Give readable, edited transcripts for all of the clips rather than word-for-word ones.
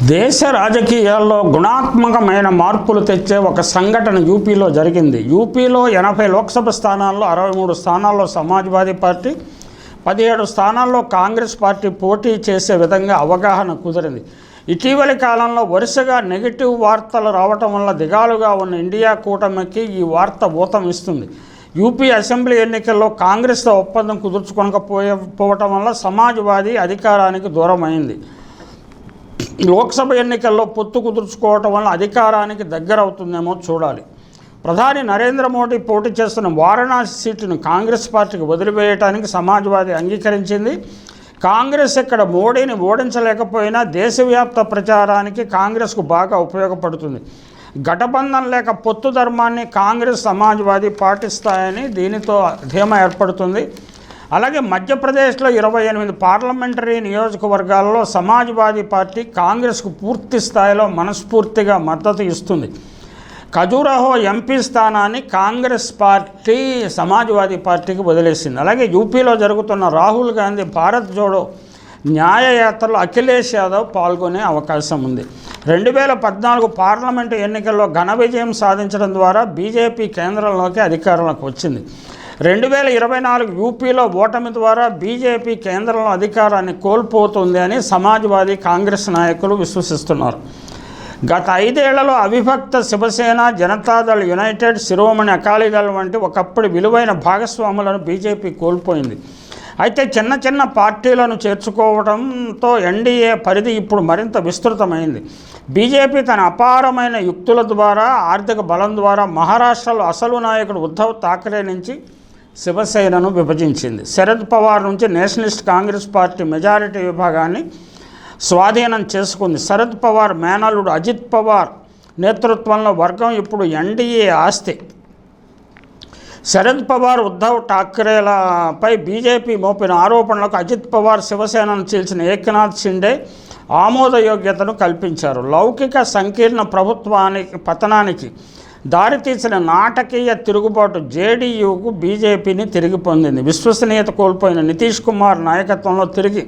దేశ రాజకీయాల్లో గుణాత్మకమైన మార్పులు తెచ్చే ఒక సంఘటన యూపీలో జరిగింది. యూపీలో 80 లోక్సభ స్థానాల్లో 63 స్థానాల్లో సమాజ్వాదీ పార్టీ, 17 స్థానాల్లో కాంగ్రెస్ పార్టీ పోటీ చేసే విధంగా అవగాహన కుదిరింది. ఇటీవలి కాలంలో వరుసగా నెగిటివ్ వార్తలు రావటం వల్ల దిగాలుగా ఉన్న ఇండియా కూటమికి ఈ వార్త ఊతం ఇస్తుంది. యూపీ అసెంబ్లీ ఎన్నికల్లో కాంగ్రెస్తో ఒప్పందం కుదుర్చుకోకపోవటం వల్ల సమాజ్వాదీ అధికారానికి దూరమైంది. లోక్సభ ఎన్నికల్లో పొత్తు కుదుర్చుకోవటం వల్ల అధికారానికి దగ్గరవుతుందేమో చూడాలి. ప్రధాని నరేంద్ర మోడీ పోటీ చేస్తున్న వారణాసి సీటును కాంగ్రెస్ పార్టీకి వదిలివేయడానికి సమాజ్వాదీ అంగీకరించింది. కాంగ్రెస్ ఇక్కడ మోడీని ఓడించలేకపోయినా దేశవ్యాప్త ప్రచారానికి కాంగ్రెస్కు బాగా ఉపయోగపడుతుంది. గఠబంధన్ లేక పొత్తు ధర్మాన్ని కాంగ్రెస్ సమాజ్వాదీ పాటిస్తాయని దీనితో ధీమా ఏర్పడుతుంది. అలాగే మధ్యప్రదేశ్లో 28 పార్లమెంటరీ నియోజకవర్గాల్లో సమాజ్వాదీ పార్టీ కాంగ్రెస్కు పూర్తి స్థాయిలో మనస్ఫూర్తిగా మద్దతు ఇస్తుంది. ఖజూరహో ఎంపీ స్థానాన్ని కాంగ్రెస్ పార్టీ సమాజ్వాదీ పార్టీకి వదిలేసింది. అలాగే యూపీలో జరుగుతున్న రాహుల్ గాంధీ భారత్ జోడో న్యాయయాత్రలో అఖిలేష్ యాదవ్ పాల్గొనే అవకాశం ఉంది. 2014 పార్లమెంటు ఎన్నికల్లో ఘన విజయం సాధించడం ద్వారా బీజేపీ కేంద్రంలోకి అధికారంలోకి వచ్చింది. 2024 యూపీలో ఓటమి ద్వారా బీజేపీ కేంద్రంలో అధికారాన్ని కోల్పోతుంది అని సమాజ్వాదీ కాంగ్రెస్ నాయకులు విశ్వసిస్తున్నారు. గత 5 ఏళ్లలో అవిభక్త శివసేన, జనతాదళ్ యునైటెడ్, శిరోమణి అకాలీదళ్ వంటి ఒకప్పుడు విలువైన భాగస్వాములను బీజేపీ కోల్పోయింది. అయితే చిన్న చిన్న పార్టీలను చేర్చుకోవడంతో ఎన్డీఏ పరిధి ఇప్పుడు మరింత విస్తృతమైంది. బీజేపీ తన అపారమైన యుక్తుల ద్వారా, ఆర్థిక బలం ద్వారా మహారాష్ట్రలో అసలు నాయకుడు ఉద్ధవ్ ఠాక్రే నుంచి శివసేనను విభజించింది. శరద్ పవార్ నుంచి నేషనలిస్ట్ కాంగ్రెస్ పార్టీ మెజారిటీ విభాగాన్ని స్వాధీనం చేసుకుంది. శరద్ పవార్ మేనల్లుడు అజిత్ పవార్ నేతృత్వంలో వర్గం ఇప్పుడు ఎన్డీఏ ఆస్తి. శరద్ పవార్, ఉద్ధవ్ ఠాక్రేలపై బీజేపీ మోపిన ఆరోపణలకు అజిత్ పవార్ శివసేనను చీల్చిన ఏక్నాథ్ షిండే ఆమోదయోగ్యతను కల్పించారు. లౌకిక సంకీర్ణ ప్రభుత్వానికి పతనానికి దారితీసిన నాటకీయ తిరుగుబాటు జేడీయూకు బీజేపీని తిరిగి పొందింది. విశ్వసనీయత కోల్పోయిన నితీష్ కుమార్ నాయకత్వంలో తిరిగి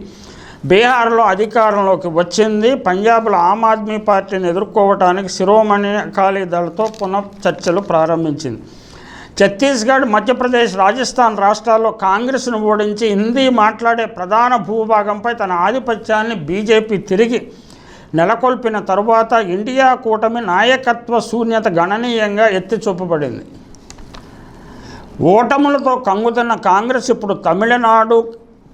బీహార్లో అధికారంలోకి వచ్చింది. పంజాబ్లో ఆమ్ ఆద్మీ పార్టీని ఎదుర్కోవడానికి శిరోమణి అకాలీదళ్తో పునః చర్చలు ప్రారంభించింది. ఛత్తీస్గఢ్, మధ్యప్రదేశ్, రాజస్థాన్ రాష్ట్రాల్లో కాంగ్రెస్ను ఓడించి హిందీ మాట్లాడే ప్రధాన భూభాగంపై తన ఆధిపత్యాన్ని బీజేపీ తిరిగి నెలకొల్పిన తరువాత ఇండియా కూటమి నాయకత్వ శూన్యత గణనీయంగా ఎత్తి చూపబడింది. ఓటములతో కంగుతున్న కాంగ్రెస్ ఇప్పుడు తమిళనాడు,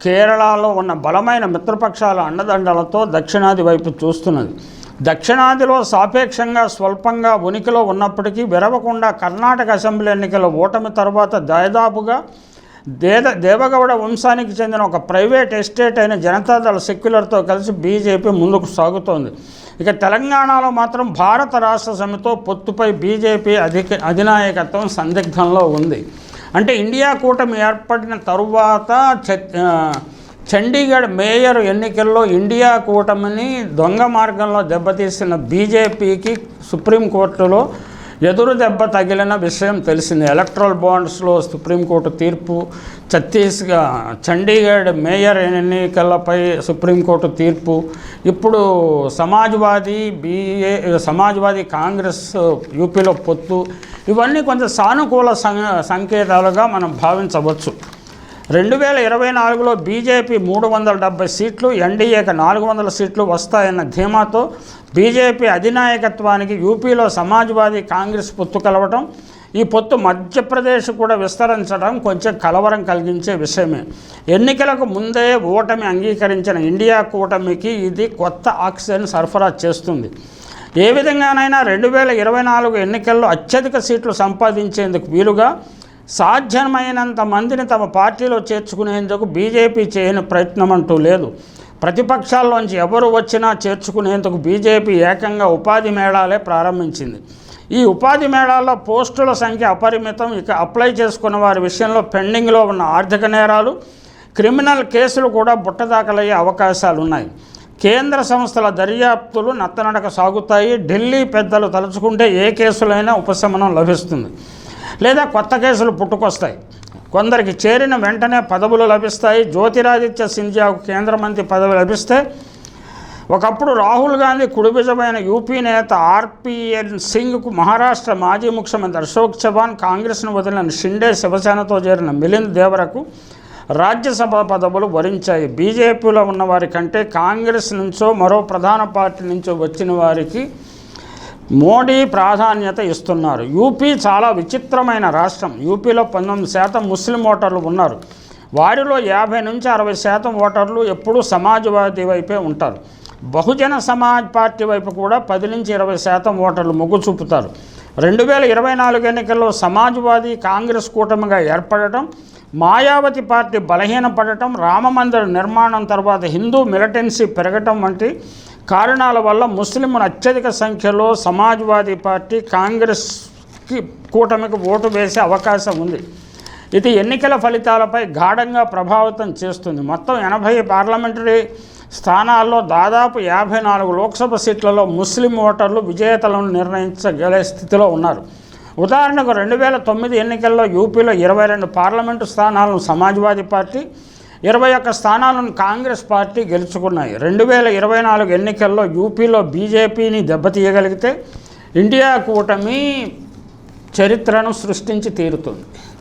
కేరళలో ఉన్న బలమైన మిత్రపక్షాల అండదండలతో దక్షిణాది వైపు చూస్తున్నది. దక్షిణాదిలో సాపేక్షంగా స్వల్పంగా ఉనికిలో ఉన్నప్పటికీ విరవకుండా కర్ణాటక అసెంబ్లీ ఎన్నికల ఓటమి తర్వాత దాదాపుగా దేవగౌడ వంశానికి చెందిన ఒక ప్రైవేట్ ఎస్టేట్ అయిన జనతాదళ్ సెక్యులర్తో కలిసి బీజేపీ ముందుకు సాగుతోంది. ఇక తెలంగాణలో మాత్రం భారత రాష్ట్ర సమితితో పొత్తుపై బీజేపీ అధినాయకత్వం సందిగ్ధంలో ఉంది. అంటే ఇండియా కూటమి ఏర్పడిన తరువాత చండీగఢ్ మేయర్ ఎన్నికల్లో ఇండియా కూటమిని దొంగ మార్గంలో దెబ్బతీసిన బీజేపీకి సుప్రీంకోర్టులో ఎదురు దెబ్బ తగిలిన విషయం తెలిసింది. ఎలక్ట్రల్ బాండ్స్లో సుప్రీంకోర్టు తీర్పు, చండీగఢ్ మేయర్ ఎన్నికలపై సుప్రీంకోర్టు తీర్పు, ఇప్పుడు సమాజ్వాదీ కాంగ్రెస్ యూపీలో పొత్తు, ఇవన్నీ కొంచెం సానుకూల సంకేతాలుగా మనం భావించవచ్చు. 2024లో బీజేపీ 370 సీట్లు, ఎన్డీఏకి 400 సీట్లు వస్తాయన్న ధీమాతో బీజేపీ అధినాయకత్వానికి యూపీలో సమాజ్వాదీ కాంగ్రెస్ పొత్తు కలవటం, ఈ పొత్తు మధ్యప్రదేశ్ కూడా విస్తరించడం కొంచెం కలవరం కలిగించే విషయమే. ఎన్నికలకు ముందే ఓటమి అంగీకరించిన ఇండియా కూటమికి ఇది కొత్త ఆక్సిజన్ సరఫరా చేస్తుంది. ఏ విధంగానైనా 2024 ఎన్నికల్లో అత్యధిక సీట్లు సంపాదించేందుకు వీలుగా సాధ్యమైనంత మందిని తమ పార్టీలో చేర్చుకునేందుకు బీజేపీ చేయని ప్రయత్నం అంటూ లేదు. ప్రతిపక్షాల్లోంచి ఎవరు వచ్చినా చేర్చుకునేందుకు బీజేపీ ఏకంగా ఉపాధి మేళాలే ప్రారంభించింది. ఈ ఉపాధి మేళాల్లో పోస్టుల సంఖ్య అపరిమితం. ఇక అప్లై చేసుకున్న వారి విషయంలో పెండింగ్లో ఉన్న ఆర్థిక నేరాలు, క్రిమినల్ కేసులు కూడా బుట్టదాఖలయ్యే అవకాశాలున్నాయి. కేంద్ర సంస్థల దర్యాప్తులు నత్తనడక సాగుతాయి. ఢిల్లీ పెద్దలు తలుచుకుంటే ఏ కేసులైనా ఉపశమనం లభిస్తుంది, లేదా కొత్త కేసులు పుట్టుకొస్తాయి. కొందరికి చేరిన వెంటనే పదవులు లభిస్తాయి. జ్యోతిరాదిత్య సింధియాకు కేంద్ర మంత్రి పదవి లభిస్తే ఒకప్పుడు రాహుల్ గాంధీ కుడిభుజమైన యూపీ నేత ఆర్పిఎన్ సింగ్కు మహారాష్ట్ర మాజీ ముఖ్యమంత్రి అశోక్ చవాన్, కాంగ్రెస్ను వదిలిన షిండే, శివసేనతో చేరిన మిలింద్ దేవరకు రాజ్యసభ పదవులు వరించాయి. బీజేపీలో ఉన్న వారి కంటే కాంగ్రెస్ నుంచో మరో ప్రధాన పార్టీ నుంచో వచ్చిన వారికి మోడీ ప్రాధాన్యత ఇస్తున్నారు. యూపీ చాలా విచిత్రమైన రాష్ట్రం. యూపీలో 19% ముస్లిం ఓటర్లు ఉన్నారు. వారిలో 50 నుంచి 60% ఓటర్లు ఎప్పుడూ సమాజ్వాదీ వైపే ఉంటారు. బహుజన సమాజ్ పార్టీ వైపు కూడా 10 నుంచి 20% ఓటర్లు మొగ్గు చూపుతారు. 2024 ఎన్నికల్లో సమాజ్వాదీ కాంగ్రెస్ కూటమిగా ఏర్పడటం, మాయావతి పార్టీ బలహీనపడటం, రామమందిర నిర్మాణం తర్వాత హిందూ మిలిటెన్సీ పెరగటం వంటి కారణాల వల్ల ముస్లింలు అత్యధిక సంఖ్యలో సమాజ్వాదీ పార్టీ కాంగ్రెస్కి కూటమికి ఓటు వేసే అవకాశం ఉంది. ఇది ఎన్నికల ఫలితాలపై గాఢంగా ప్రభావితం చేస్తుంది. మొత్తం 80 పార్లమెంటరీ స్థానాల్లో దాదాపు 54 లోక్సభ సీట్లలో ముస్లిం ఓటర్లు విజేతలను నిర్ణయించగల స్థితిలో ఉన్నారు. ఉదాహరణకు 2009 ఎన్నికల్లో యూపీలో 22 పార్లమెంటు స్థానాలను సమాజ్వాదీ పార్టీ, 21 స్థానాలను కాంగ్రెస్ పార్టీ గెలుచుకున్నాయి. 2024 ఎన్నికల్లో యూపీలో బీజేపీని దెబ్బతీయగలిగితే ఇండియా కూటమి చరిత్రను సృష్టించి తీరుతుంది.